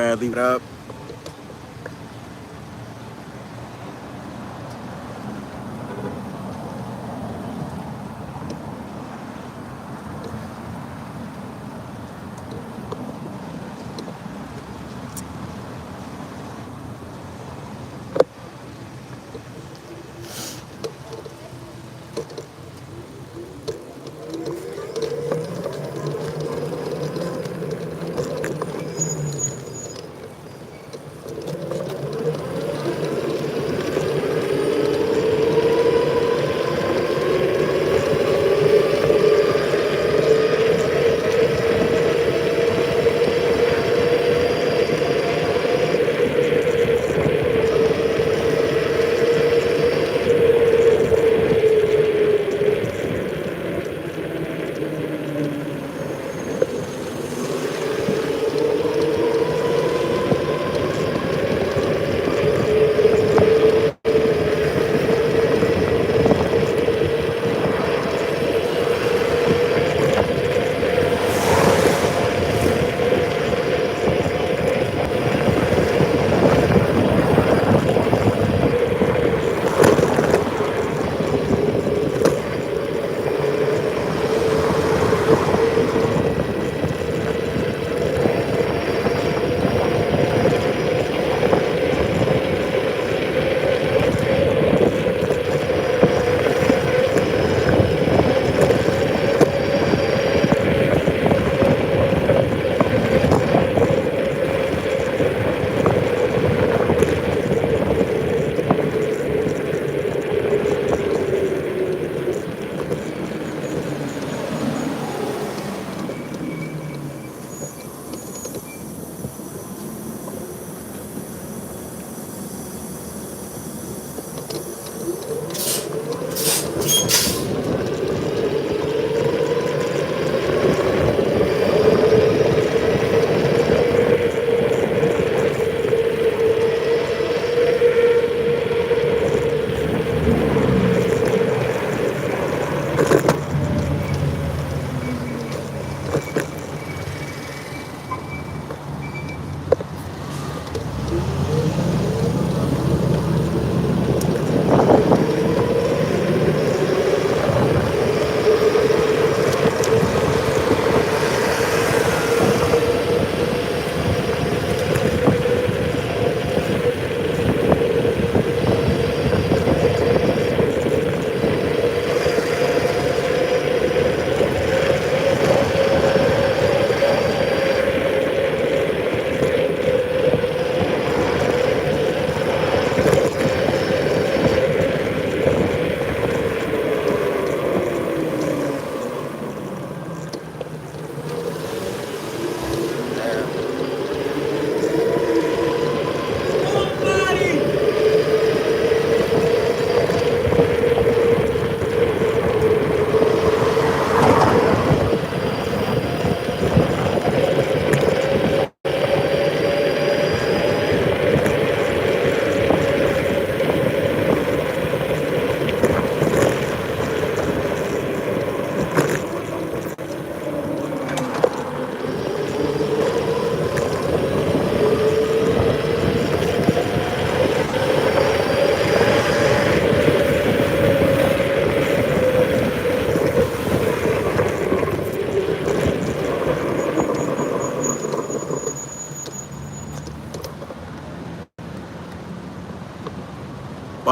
Bradley, what up?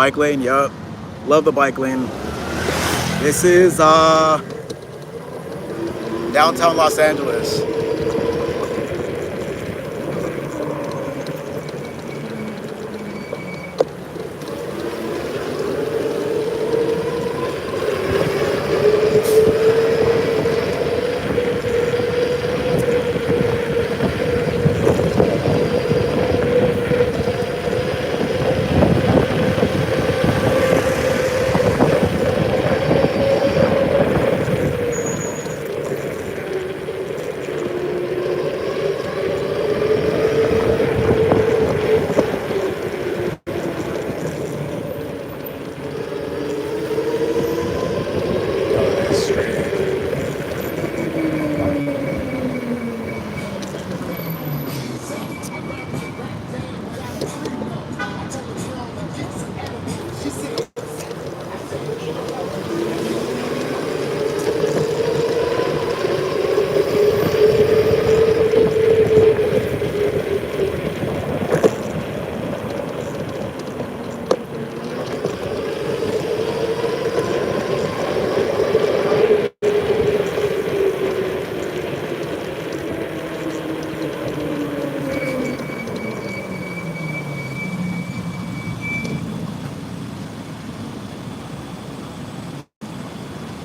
bike lane. Yup, love the bike lane. This is downtown Los Angeles.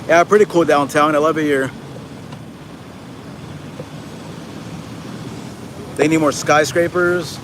Yeah, pretty cool downtown. I love it here. They need more skyscrapers.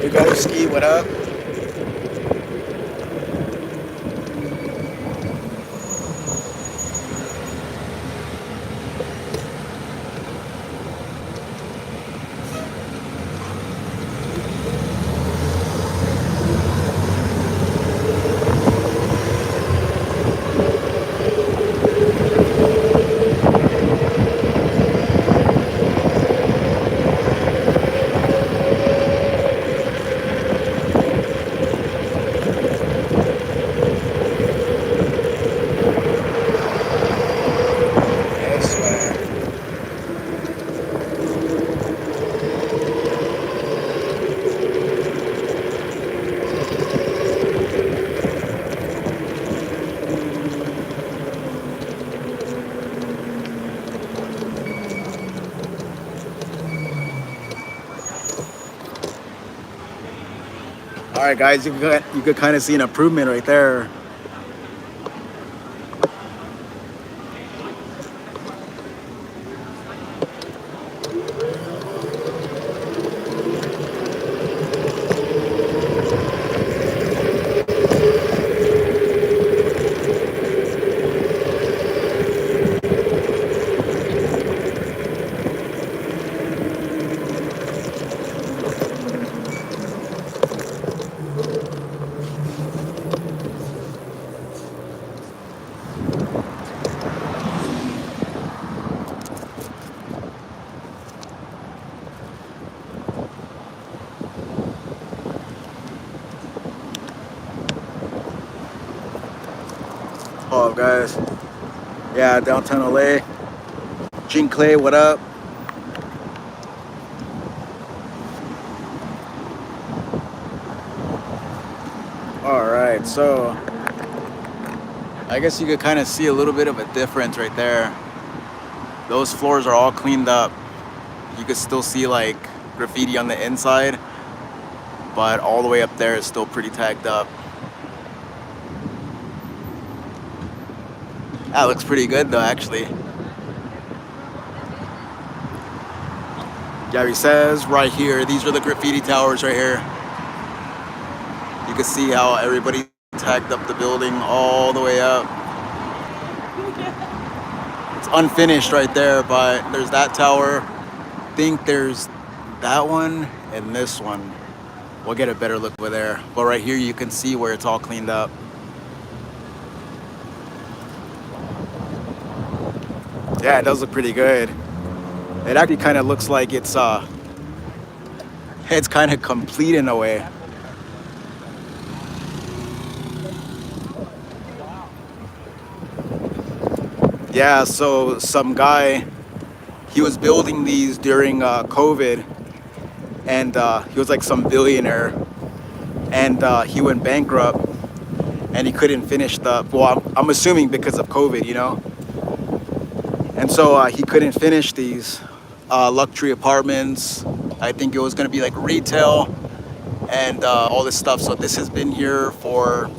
You guys ski, what up? All right, guys, you could kind of see an improvement right there. Oh, guys. Yeah, downtown LA. Gene Clay, what up? All right, so I guess you could kind of see a little bit of a difference right there. Those floors are all cleaned up. You could still see like graffiti on the inside, but all the way up there is still pretty tagged up. That looks pretty good though, actually. Gary says right here, these are the graffiti towers right here. You can see how everybody tagged up the building all the way up. It's unfinished right there, but there's that tower. I think there's that one and this one. We'll get a better look over there. But right here you can see where it's all cleaned up. Yeah, it does look pretty good. It actually kind of looks like it's kind of complete in a way. Yeah, so some guy, he was building these during COVID, and he was like some billionaire, and he went bankrupt, and he couldn't finish the, well, I'm assuming because of COVID, you know? And so he couldn't finish these luxury apartments. I think it was gonna be like retail and all this stuff. So this has been here for,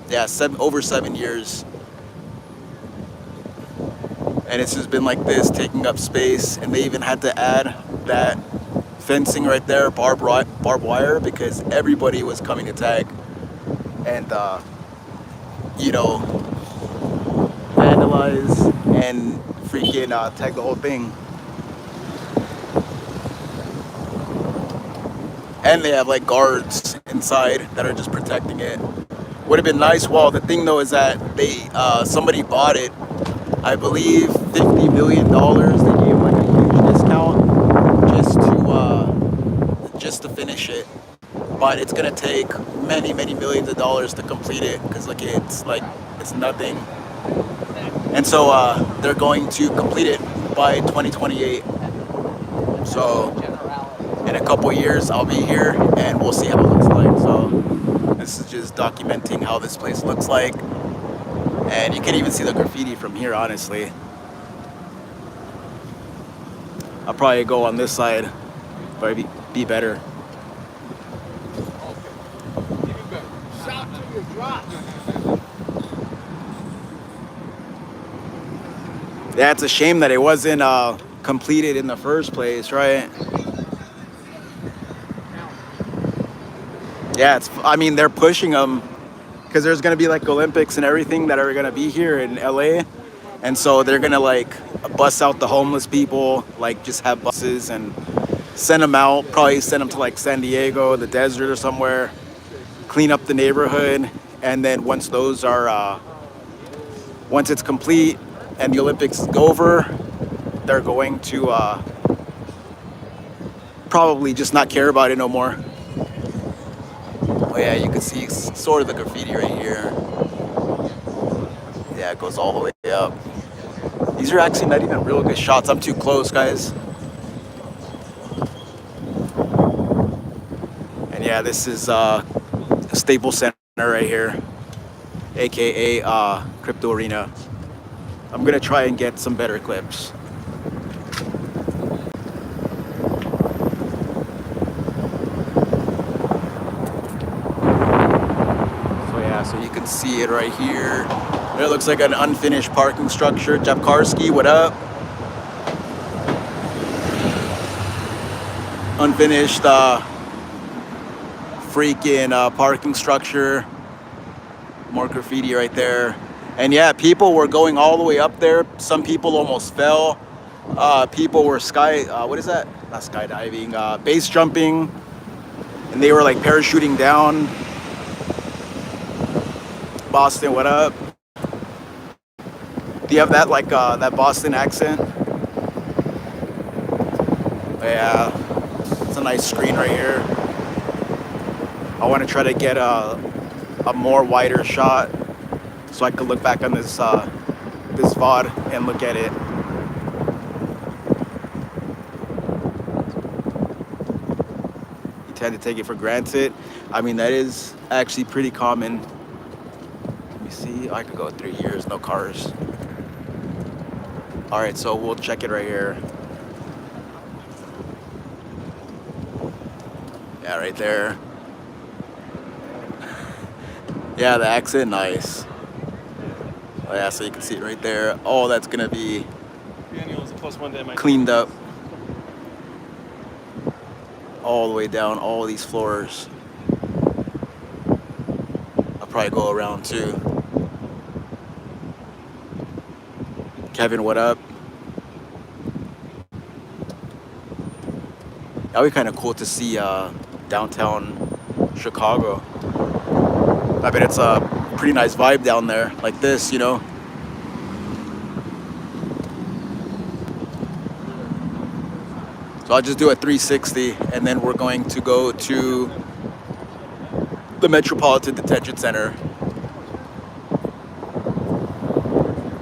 yeah, over 7 years. And it's just been like this, taking up space. And they even had to add that fencing right there, barbed wire, because everybody was coming to tag and, you know, vandalize and freaking tag the whole thing. And they have like guards inside that are just protecting it. Would have been nice. Well, the thing though is that they somebody bought it, I believe $50 million. They gave like a huge discount just to finish it. But it's gonna take many millions of dollars to complete it, because like it's nothing. And so they're going to complete it by 2028. So in a couple years I'll be here and we'll see how it looks like. So this is just documenting how this place looks like. And you can even see the graffiti from here, honestly. I'll probably go on this side, but it'd be better. Yeah, it's a shame that it wasn't completed in the first place, right? Yeah, I mean, they're pushing them because there's gonna be like Olympics and everything that are gonna be here in LA. And so they're gonna like bus out the homeless people, like just have buses and send them out, probably send them to like San Diego, the desert or somewhere, clean up the neighborhood. And then once those are, once it's complete and the Olympics is over, they're going to probably just not care about it no more. Oh yeah, you can see sort of the graffiti right here. Yeah, it goes all the way up. These are actually not even real good shots. I'm too close, guys. And yeah, this is Staples Center right here, aka Crypto Arena. I'm gonna try and get some better clips. So yeah, so you can see it right here. It looks like an unfinished parking structure. Japkarski, what up? Unfinished freaking parking structure. More graffiti right there. And yeah, people were going all the way up there. Some people almost fell. People were what is that? Not skydiving, base jumping. And they were like parachuting down. Boston, what up? Do you have that like that Boston accent? Yeah, it's a nice screen right here. I want to try to get a more wider shot so I could look back on this this VOD and look at it. You tend to take it for granted. I mean, that is actually pretty common. Let me see. I could go 3 years, no cars. All right, so we'll check it right here. Yeah, right there. Yeah, the accent, nice. Oh yeah, so you can see it right there. Oh, that's gonna be cleaned up all the way down all these floors. I'll probably go around too. Kevin, what up? That would be kind of cool to see downtown Chicago. I bet it's a pretty nice vibe down there, like this, you know. So I'll just do a 360, and then we're going to go to the Metropolitan Detention Center.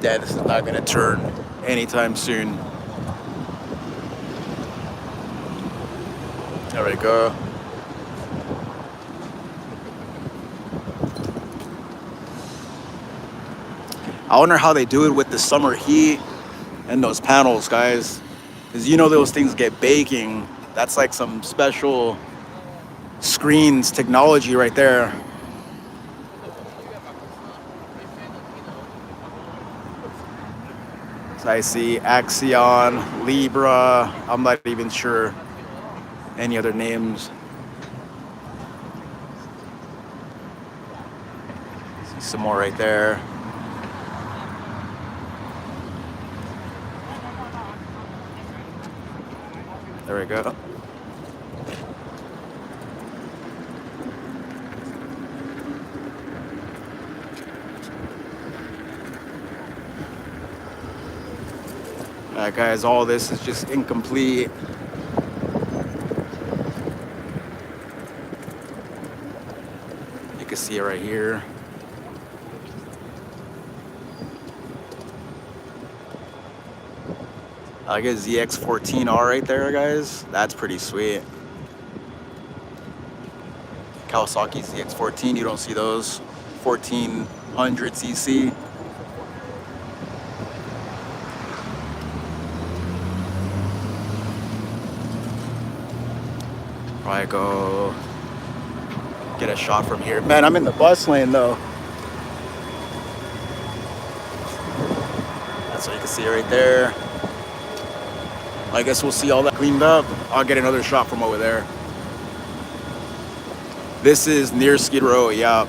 Yeah, this is not gonna turn anytime soon. There we go. I wonder how they do it with the summer heat and those panels, guys. Because you know those things get baking. That's like some special screens technology right there. So I see Axion, Libra. I'm not even sure any other names. See some more right there. There we go. Guys, all this is just incomplete. You can see it right here. I get ZX14R right there, guys. That's pretty sweet. Kawasaki ZX14, you don't see those. 1400cc. Probably go get a shot from here. Man, I'm in the bus lane though. That's what you can see right there. I guess we'll see all that cleaned up. I'll get another shot from over there. This is near Skid Row, yeah.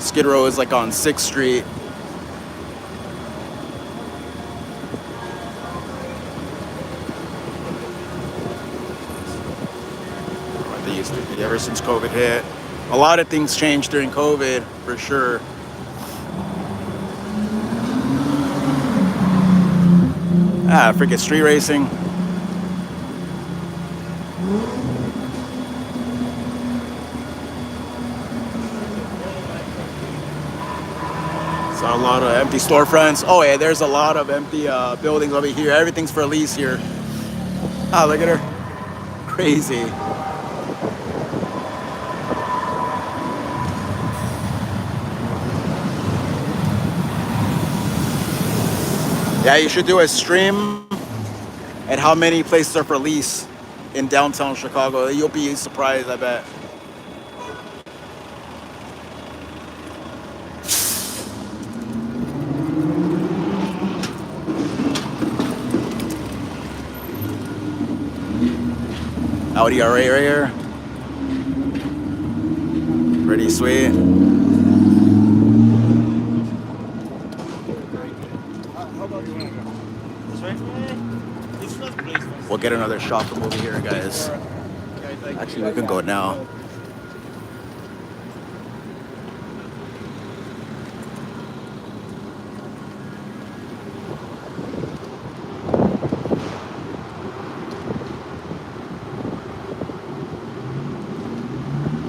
Skid Row is like on 6th Street. What they used to be ever since COVID hit. A lot of things changed during COVID, for sure. Freaking street racing. A lot of empty storefronts. Oh yeah, there's a lot of empty buildings over here. Everything's for lease here. Ah, look at her. Crazy. Yeah, you should do a stream at how many places are for lease in downtown Chicago. You'll be surprised, I bet. Audi R8 right here. Pretty sweet. We'll get another shot from over here, guys. Actually, we can go now.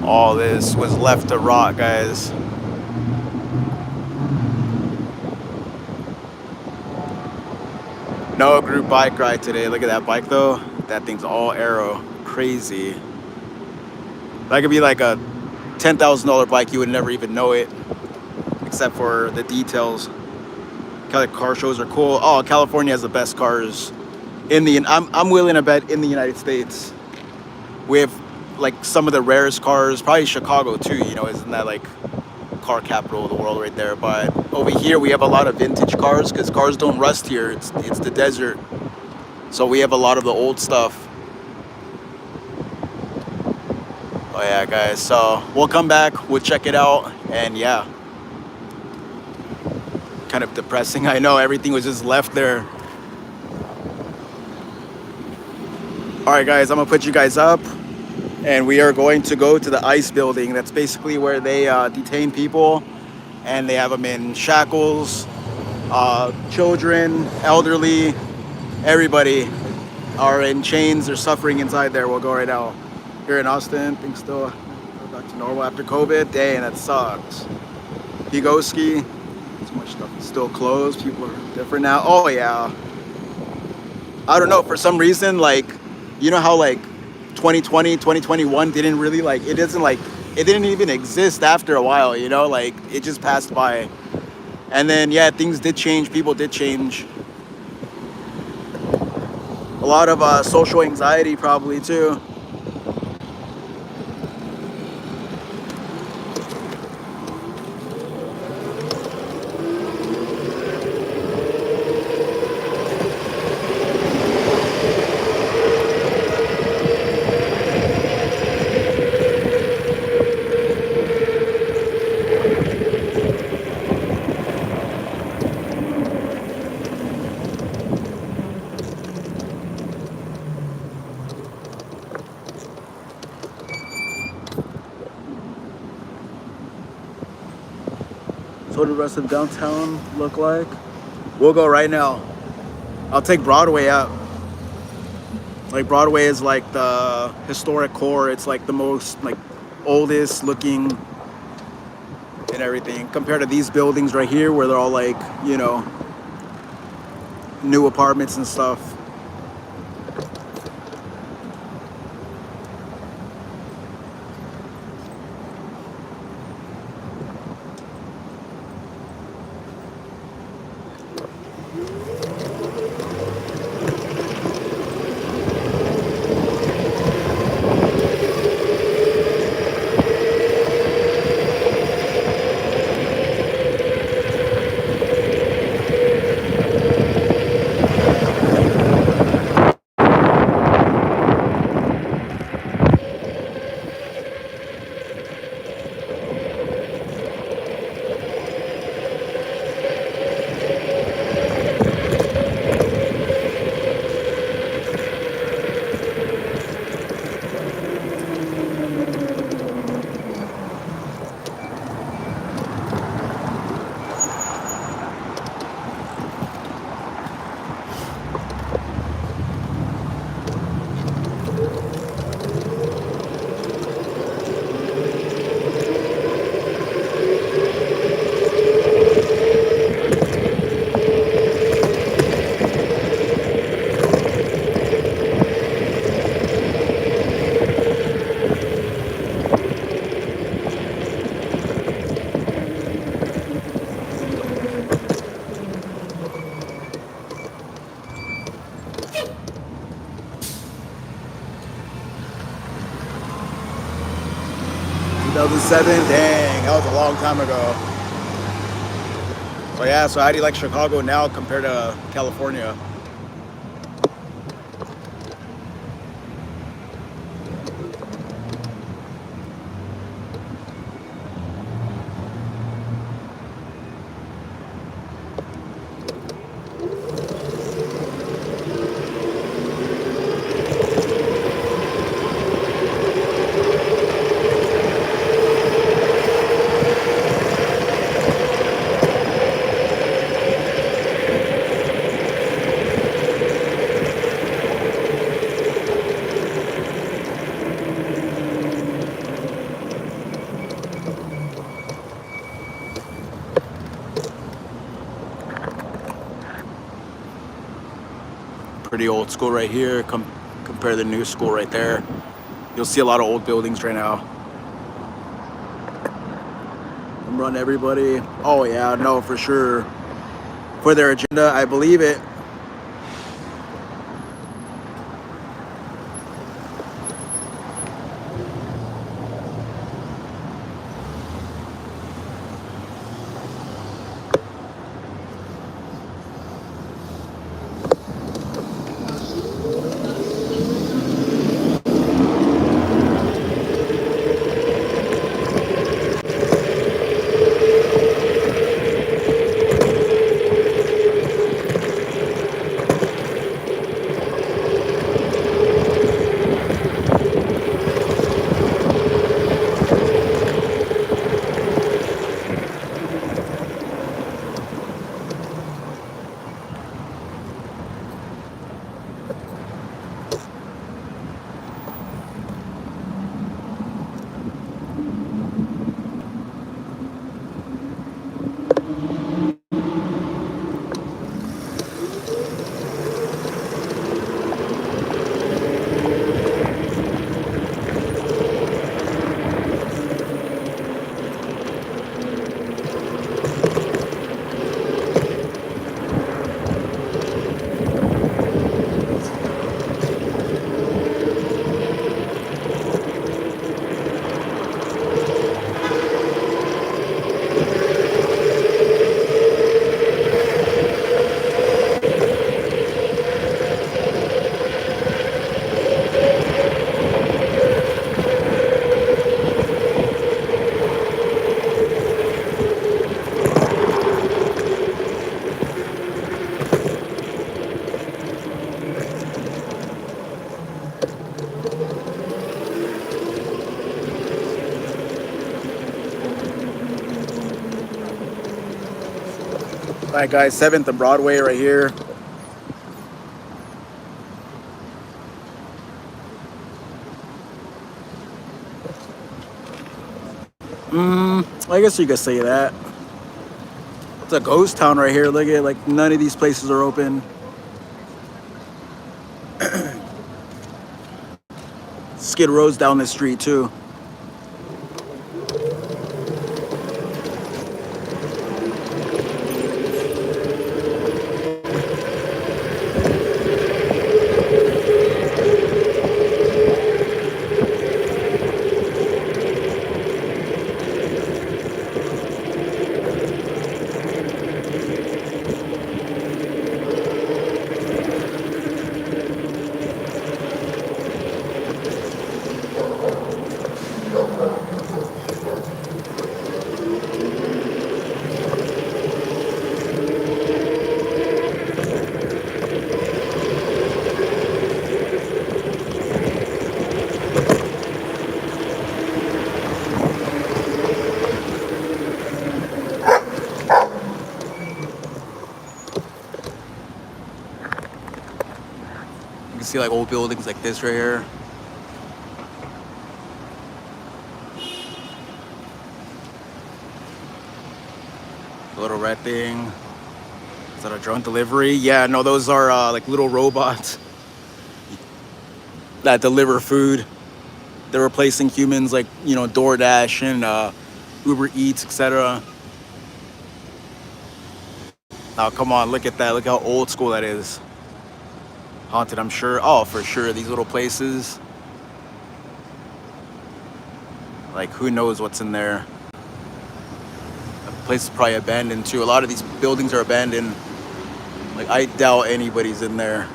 All this was left to rot, guys. No group bike ride today. Look at that bike though. That thing's all aero. Crazy. That could be like a $10,000 bike. You would never even know it, except for the details. Car shows are cool. Oh, California has the best cars in the. I'm willing to bet in the United States. We have like some of the rarest cars. Probably Chicago too. You know, isn't that like car capital of the world right there? But over here we have a lot of vintage cars because cars don't rust here. It's the desert, so we have a lot of the old stuff. Oh yeah, guys. So we'll come back. We'll check it out, and yeah. kind of depressing. I know everything was just left there. All right, guys, I'm gonna put you guys up, and we are going to go to the ICE building. That's basically where they detain people, and they have them in shackles. Children, elderly, everybody are in chains. They're suffering inside there. We'll go right now. Here in Austin, things still go back to normal after COVID. Dang, that sucks. Higoski, so much stuff is still closed. People are different now. Oh yeah. I don't know, for some reason, like, you know how like 2020, 2021 didn't really like, it didn't even exist after a while, you know, like it just passed by. And then, yeah, things did change. People did change. A lot of social anxiety probably too. So what the rest of downtown look like? We'll go right now. I'll take Broadway out. Like Broadway is like the historic core. It's like the most like oldest looking and everything compared to these buildings right here where they're all like, you know, new apartments and stuff. Dang, that was a long time ago. So yeah, so how do you like Chicago now compared to California? Pretty old school right here. Compare to the new school right there. You'll see a lot of old buildings right now. Run everybody. Oh yeah, no, for sure. For their agenda, I believe it. Alright guys, 7th and Broadway right here. I guess you could say that. It's a ghost town right here. Look at it, like none of these places are open. Skid Row's down the street too. You can see like old buildings like this right here. The little red thing. Is that a drone delivery? Yeah, no, those are like little robots that deliver food. They're replacing humans like, you know, DoorDash and Uber Eats, etc. Now, come on, look at that. Look how old school that is. Haunted, I'm sure. Oh, for sure. These little places. Like, who knows what's in there? The place is probably abandoned, too. A lot of these buildings are abandoned. Like, I doubt anybody's in there.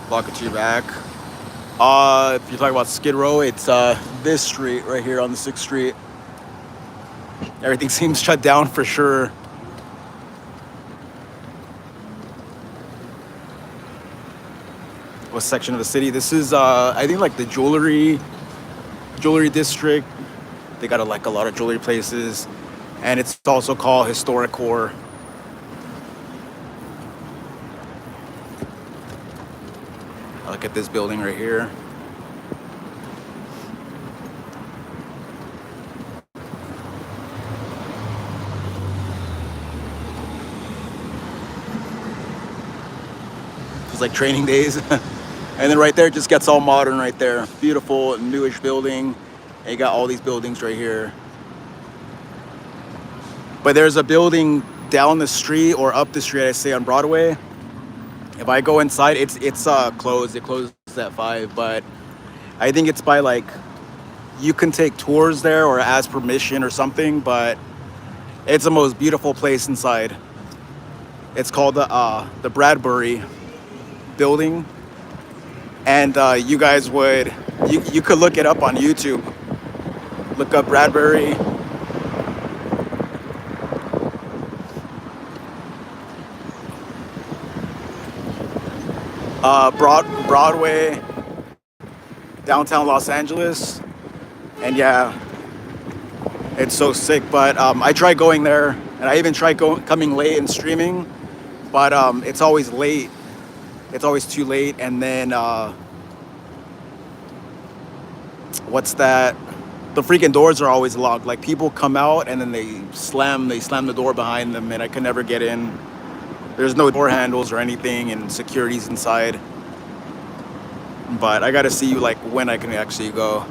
Block or two back. If you're talking about Skid Row, it's this street right here on the 6th Street. Everything seems shut down for sure. What section of the city? This is I think like the jewelry district. They got like a lot of jewelry places, and it's also called historic core. Look at this building right here. It's like training days. And then right there, it just gets all modern right there. Beautiful, newish building. And you got all these buildings right here. But there's a building down the street or up the street, I say, on Broadway. If I go inside, it's closed. It closes at 5, but I think it's by like, you can take tours there or ask permission or something, but it's the most beautiful place inside. It's called the Bradbury building. And you guys would, you could look it up on YouTube. Look up Bradbury. Broadway, downtown Los Angeles. And yeah, it's so sick. But I tried going there, and I even tried coming late and streaming, but it's always late. It's always too late. And then what's that? The freaking doors are always locked. Like, people come out and then they slam the door behind them, and I can never get in. There's no door handles or anything, and security's inside. But I gotta see like when I can actually go.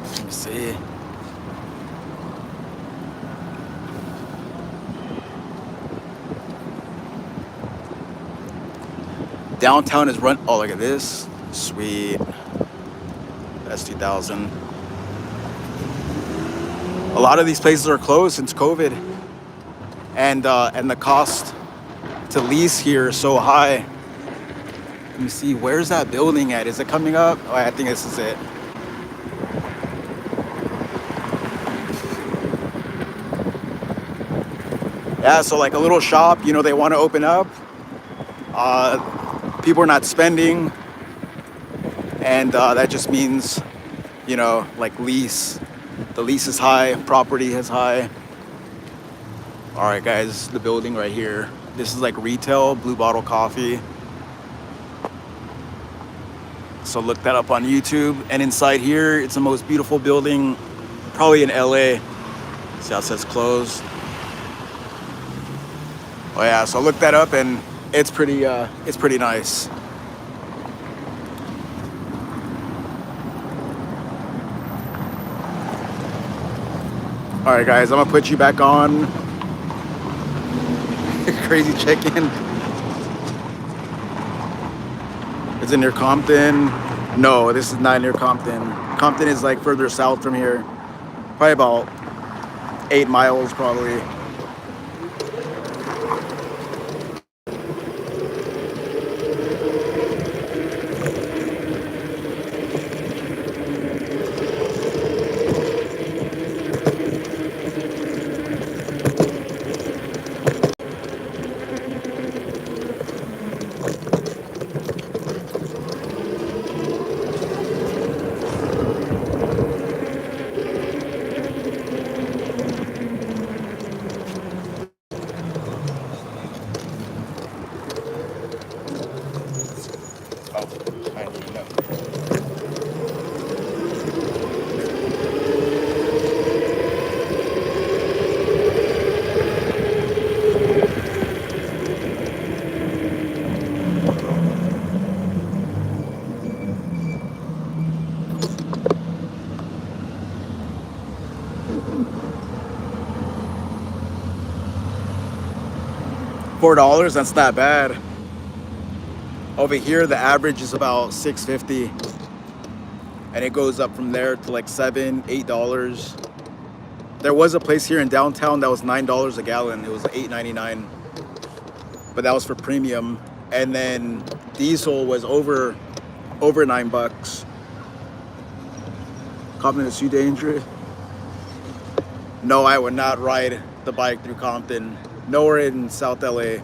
Let me see. Downtown is run. Oh, look at this. Sweet. That's 2000. A lot of these places are closed since COVID, and the cost to lease here is so high. Let me see. Where's that building at? Is it coming up? Oh, I think this is it. Yeah, so like a little shop, you know, they want to open up. People are not spending, and that just means you know, like lease. The lease is high, property is high. All right, guys, the building right here. This is like retail, Blue Bottle Coffee. So look that up on YouTube. And inside here, it's the most beautiful building, probably in LA. See how it says closed. Oh yeah, so look that up, and it's pretty nice. All right, guys, I'm gonna put you back on. Crazy chicken. Is it near Compton? No, this is not near Compton. Compton is like further south from here. Probably about 8 miles, probably. Oh, I need to know. $4, that's not bad. Over here, the average is about $6.50, and it goes up from there to like $7, $8. There was a place here in downtown that was $9 a gallon. It was $8.99, but that was for premium. And then diesel was over $9. Compton is too dangerous. No, I would not ride the bike through Compton. Nowhere in South LA.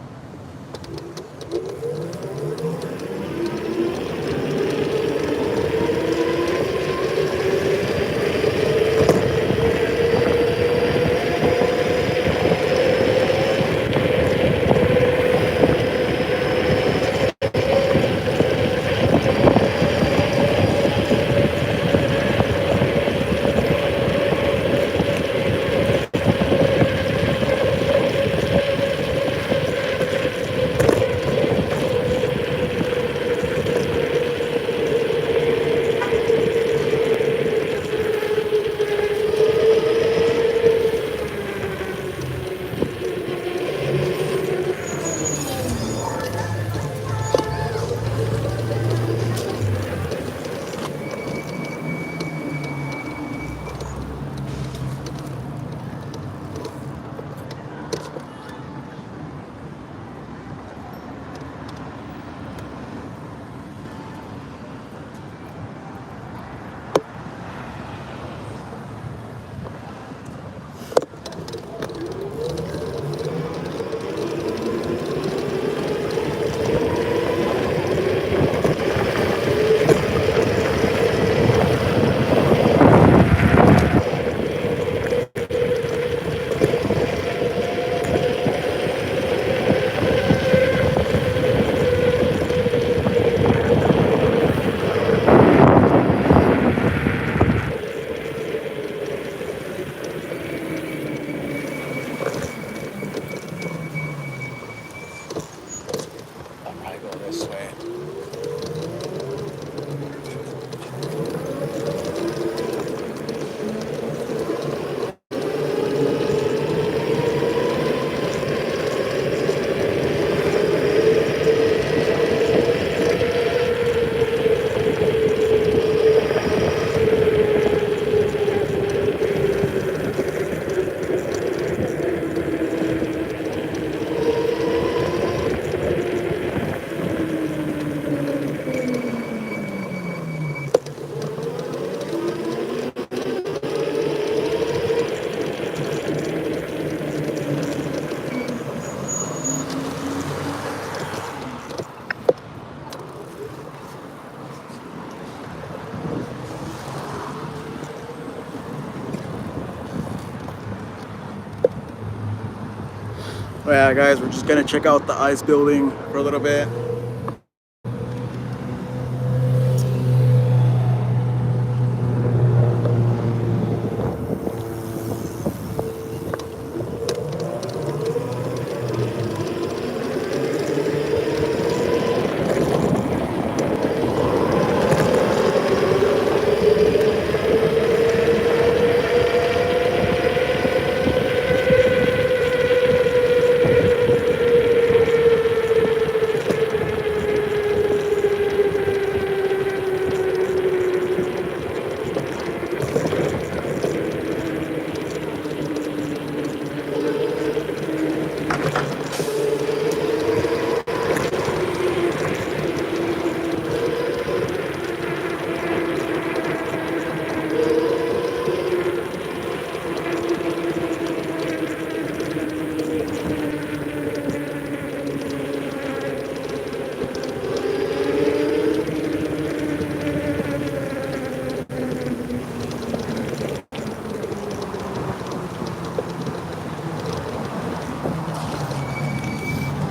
But yeah, guys, we're just gonna check out the ice building for a little bit.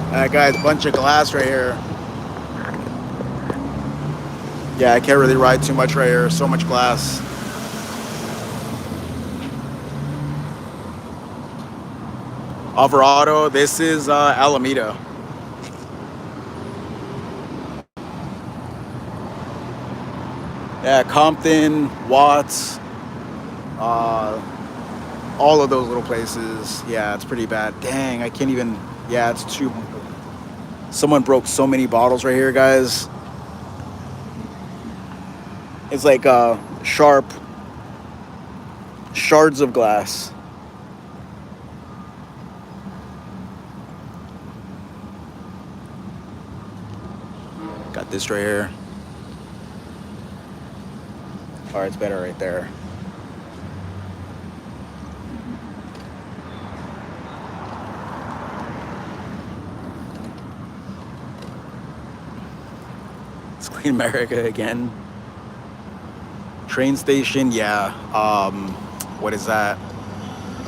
Alright guys, bunch of glass right here. Yeah, I can't really ride too much right here. So much glass. Alvarado, this is Alameda. Yeah, Compton, Watts, all of those little places. Yeah, it's pretty bad. Dang, I can't even. Yeah, it's too. Someone broke so many bottles right here, guys. It's like sharp shards of glass. Got this right here. All right, it's better right there. It's Clean America again. Train station, yeah. What is that?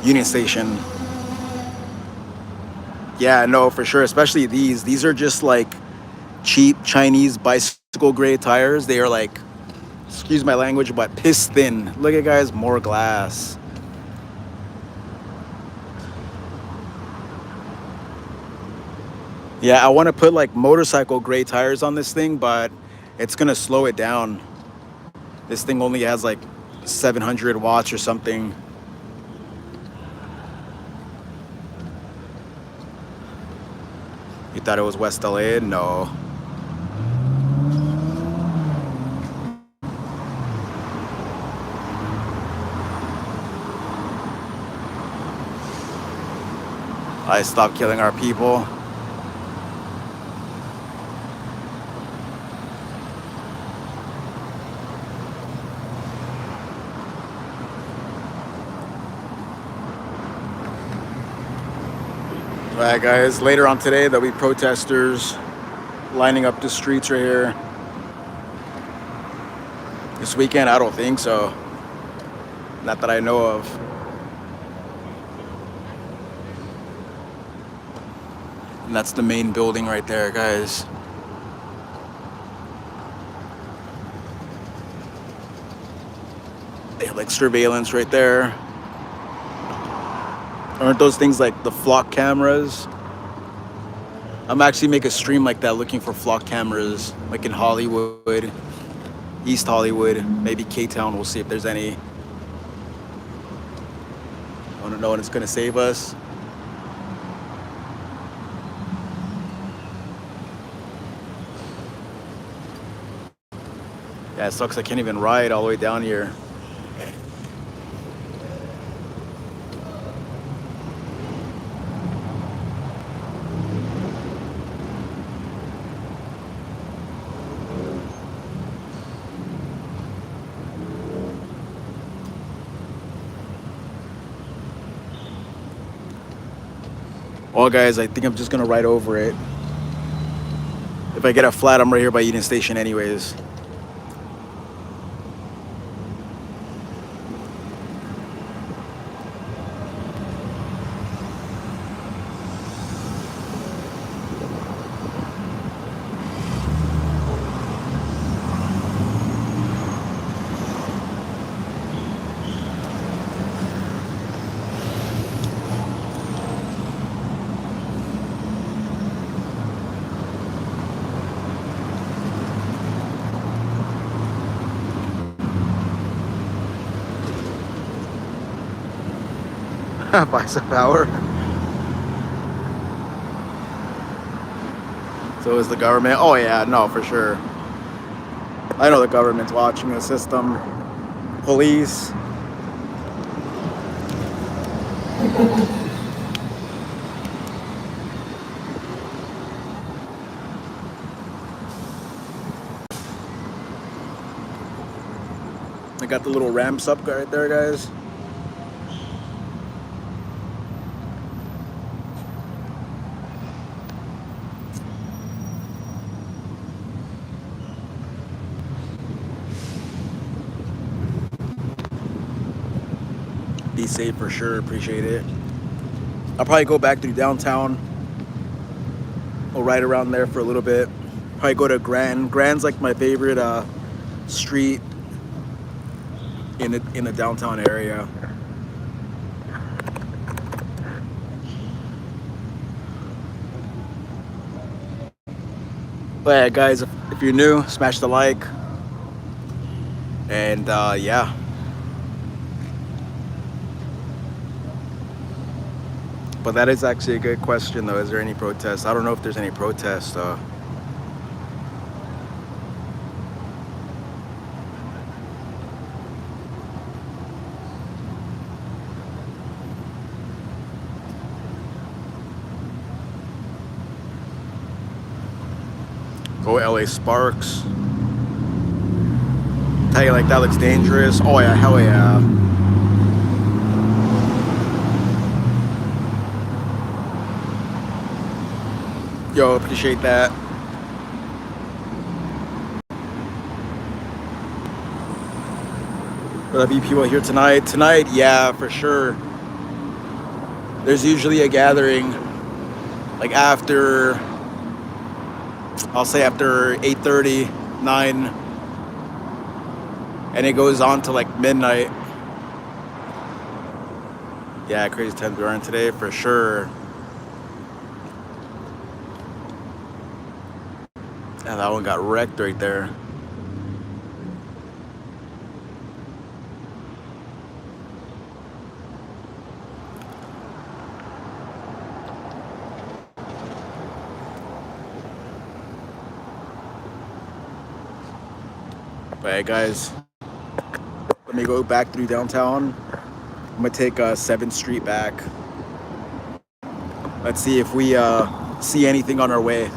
Union Station. Yeah, no, for sure. Especially these. These are just like cheap Chinese bicycle grade tires. They are like, excuse my language, but piss thin. Look at guys, more glass. Yeah, I want to put like motorcycle grade tires on this thing, but it's gonna slow it down. This thing only has like 700 watts or something. You thought it was West LA? No. I stopped killing our people. Alright guys, later on today there'll be protesters lining up the streets right here. This weekend, I don't think so. Not that I know of. And that's the main building right there, guys. They have like surveillance right there. Aren't those things like the flock cameras? I'm actually make a stream like that looking for flock cameras, like in Hollywood, East Hollywood, maybe K-Town. We'll see if there's any. I want to know when it's gonna save us. Yeah, it sucks I can't even ride all the way down here. Well, guys, I think I'm just gonna ride over it. If I get a flat, I'm right here by Union Station anyways. Buy some power. So is the government. Oh yeah, no, for sure. I know the government's watching the system. Police. I got the little ramps up right there, guys. Be safe for sure. Appreciate it. I'll probably go back through downtown. Or right around there for a little bit. Probably go to Grand. Grand's like my favorite street in the downtown area. But yeah, guys, if you're new, smash the like. And yeah. But that is actually a good question, though. Is there any protests? I don't know if there's any protests. Go LA Sparks. Tell you like that looks dangerous. Oh yeah, hell yeah. Yo, appreciate that. Will there be people here tonight? Tonight, yeah, for sure. There's usually a gathering like after, I'll say after 8:30, 9, and it goes on to like midnight. Yeah, crazy times we are in today for sure. Yeah, that one got wrecked right there. But hey guys, let me go back through downtown. I'm gonna take 7th Street back. Let's see if we see anything on our way.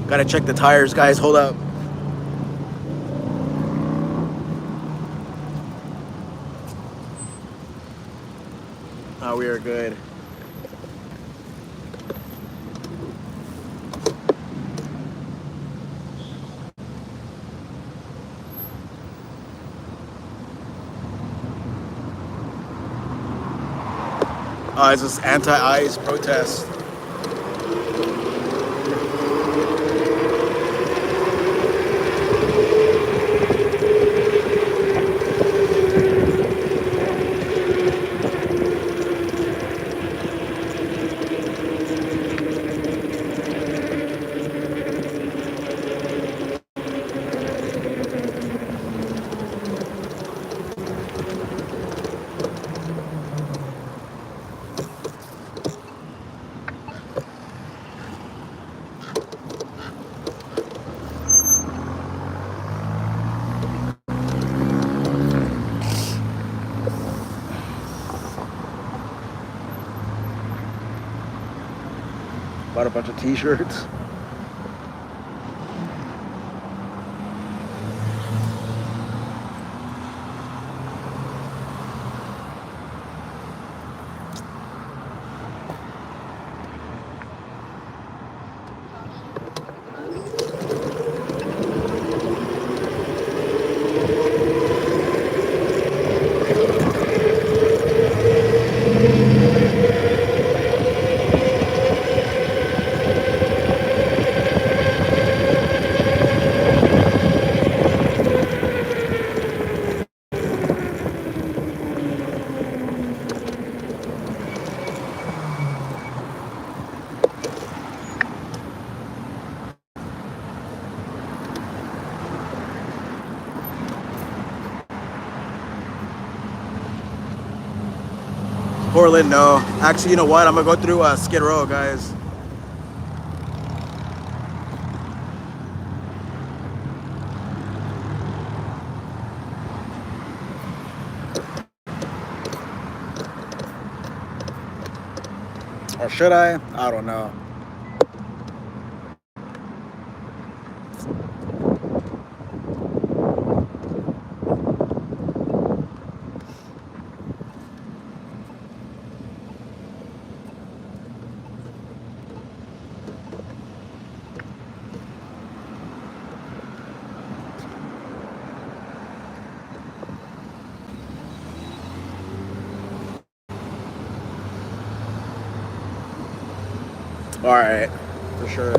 Gotta check the tires, guys. Hold up. Oh, we are good. It's this anti-ICE protest. Bought a bunch of t-shirts. Portland, no. Actually, you know what? I'm gonna go through Skid Row, guys. Or should I? I don't know. All right, for sure.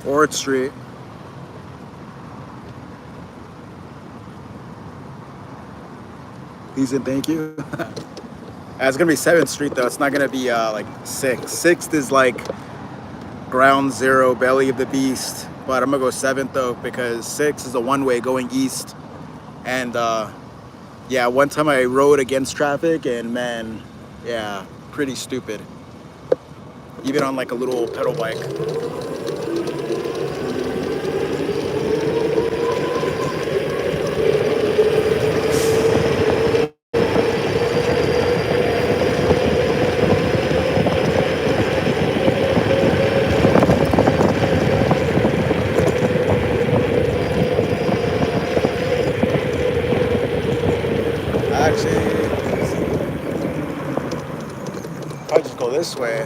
Ford Street. Please and thank you. It's gonna be 7th Street though. It's not gonna be like 6th. 6th is like ground zero, belly of the beast. But I'm gonna go 7th though because 6 is a one-way going east. And yeah, one time I rode against traffic and man, yeah, pretty stupid. Even on like a little pedal bike. Actually, I'll just go this way.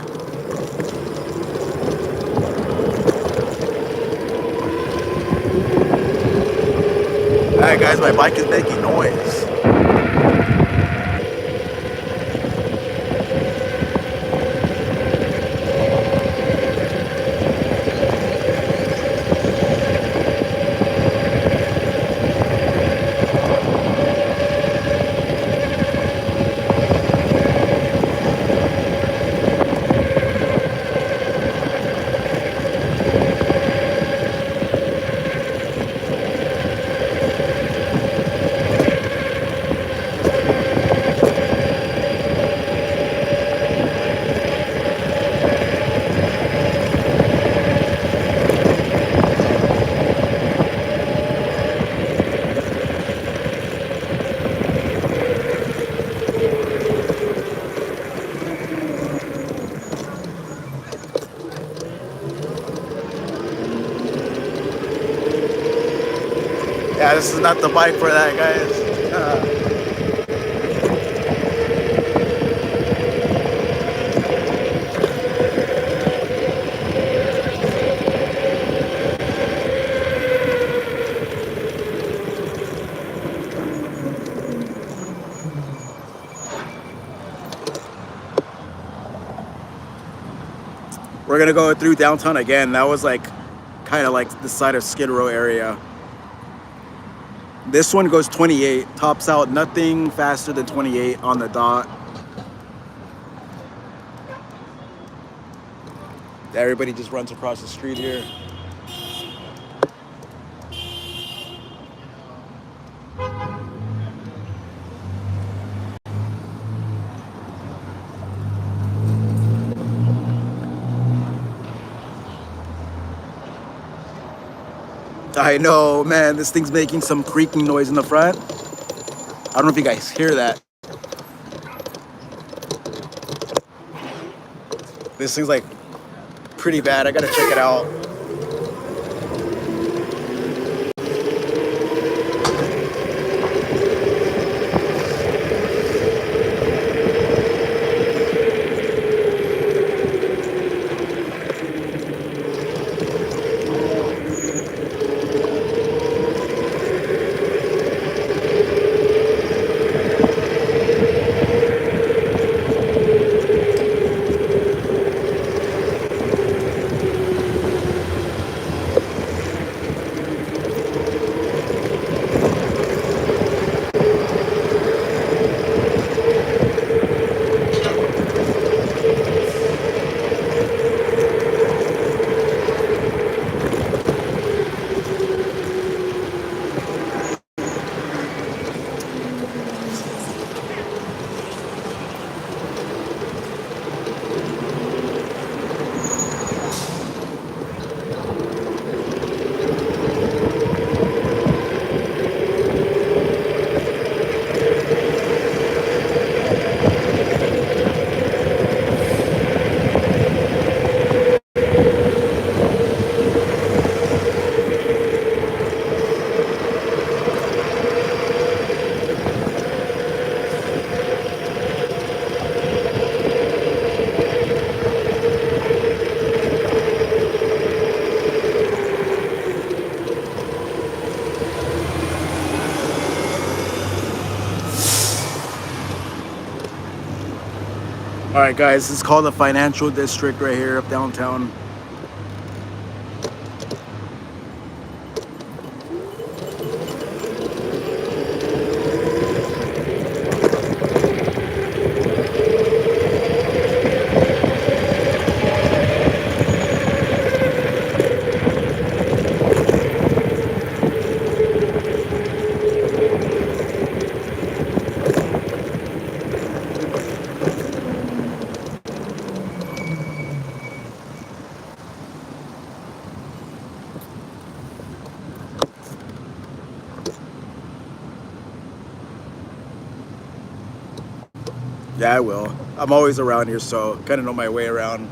Alright guys, my bike is making noise. Yeah, this is not the bike for that, guys. We're gonna go through downtown again. That was like kind of like the side of Skid Row area. This one goes 28, tops out nothing faster than 28 on the dot. Everybody just runs across the street here. I know, man. This thing's making some creaking noise in the front. I don't know if you guys hear that. This thing's like pretty bad. I gotta check it out. All right, guys, this is called the financial district right here of downtown. Yeah, I will. I'm always around here, so kind of know my way around.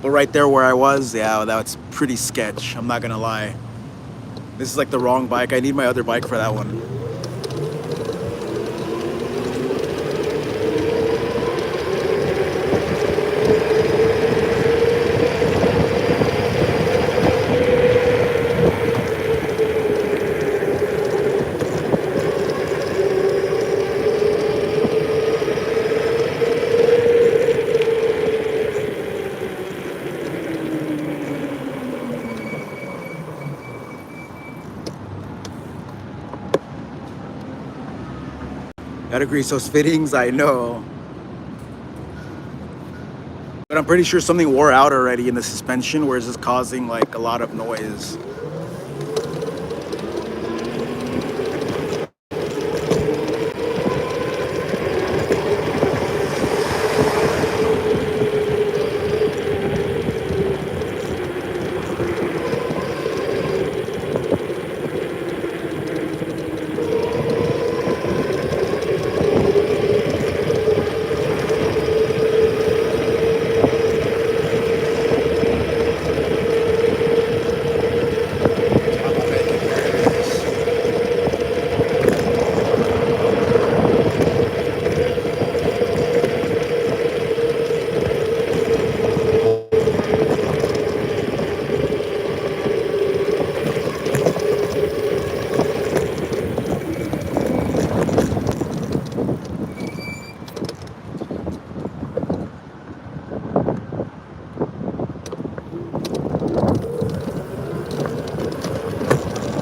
But right there where I was, yeah, that's pretty sketch. I'm not gonna lie. This is like the wrong bike. I need my other bike for that one. Gotta grease those fittings, I know. But I'm pretty sure something wore out already in the suspension, where it's just causing like a lot of noise.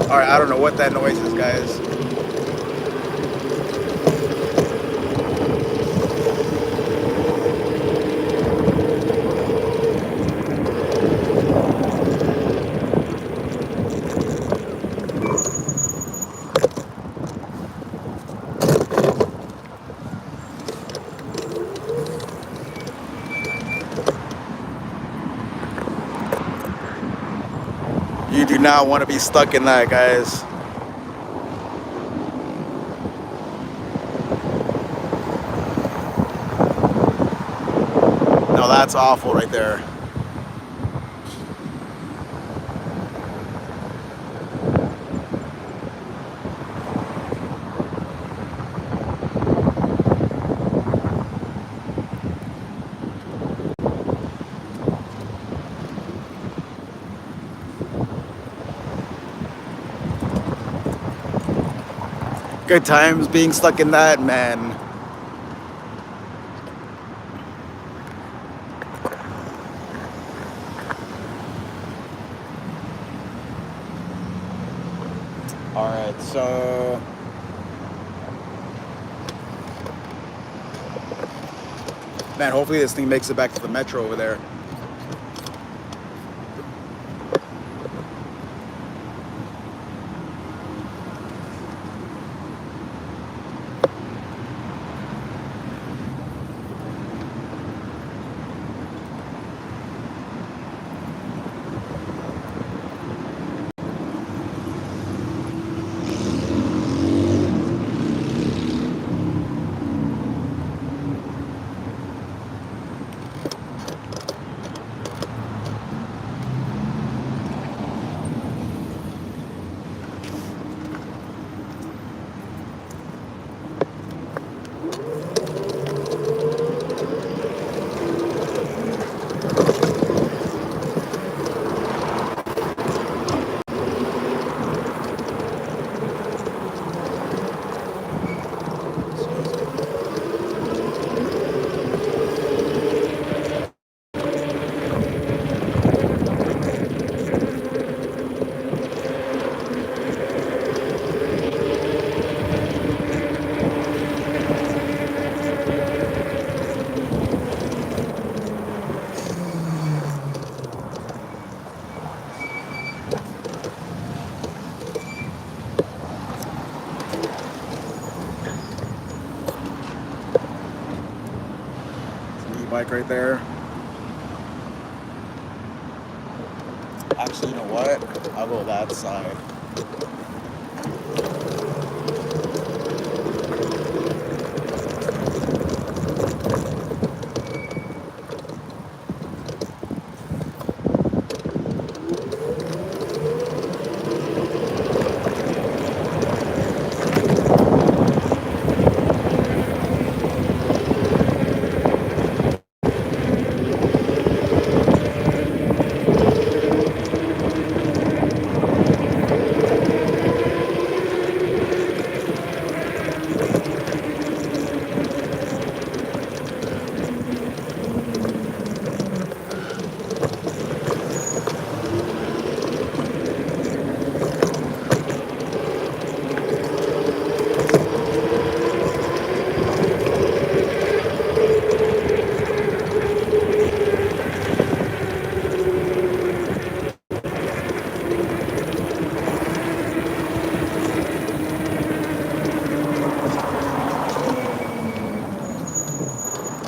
All right, I don't know what that noise is, guys. You do not want to be stuck in that, guys. No, that's awful right there. Good times being stuck in that, man. All right, so man, hopefully this thing makes it back to the metro over there. E-bike right there. Actually, you know what? I'll go that side.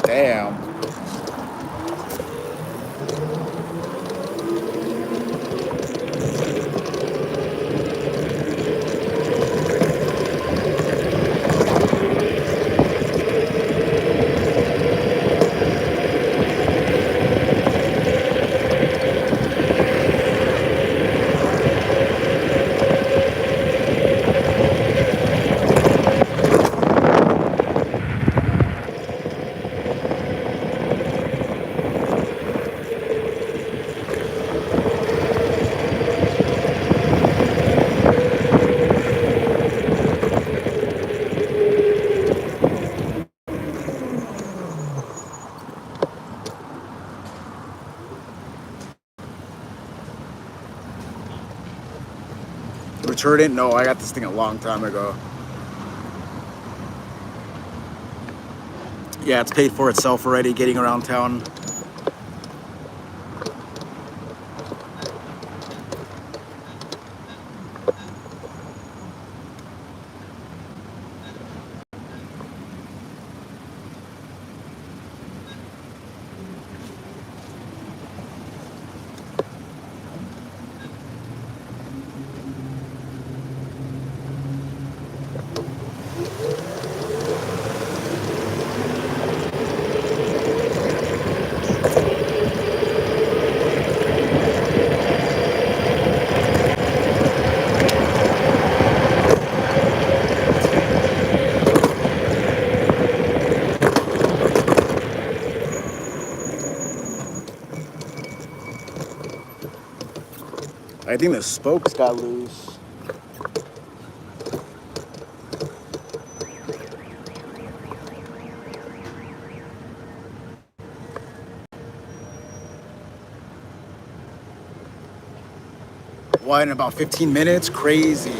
Damn. Return it? No, I got this thing a long time ago. Yeah, it's paid for itself already, getting around town. I think the spokes got loose. What, in about 15 minutes? Crazy.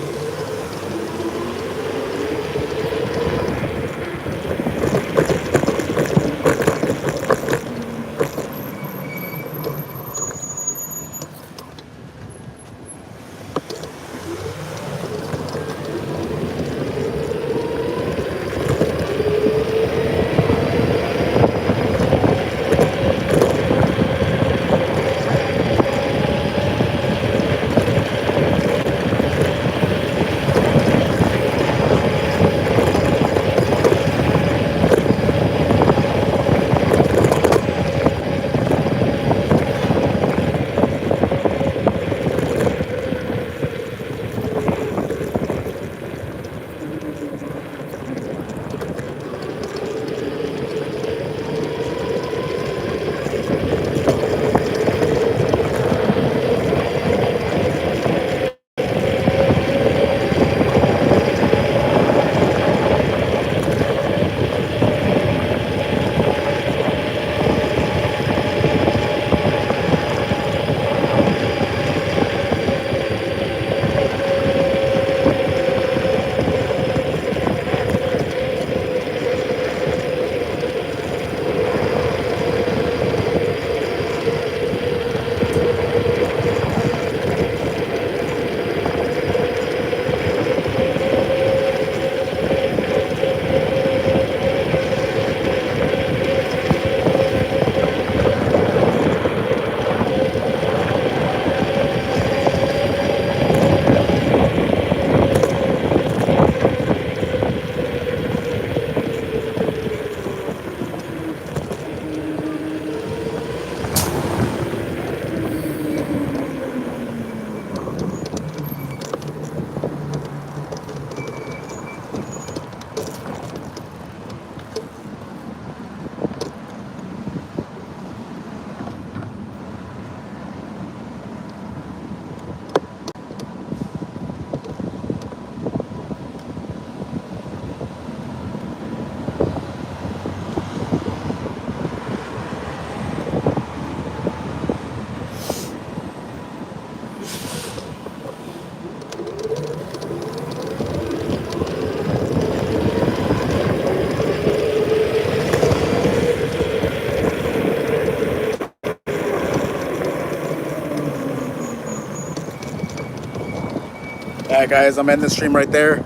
Alright guys, I'm ending the stream right there.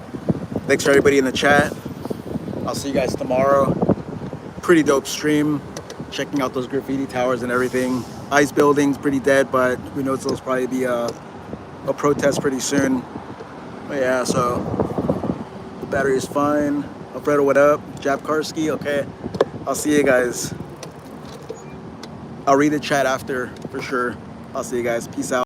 Thanks for everybody in the chat. I'll see you guys tomorrow. Pretty dope stream. Checking out those graffiti towers and everything. Ice buildings, pretty dead, but we know there'll probably be a protest pretty soon. But yeah, so the battery is fine. Alfredo, what up? Jab Karski, okay. I'll see you guys. I'll read the chat after for sure. I'll see you guys. Peace out.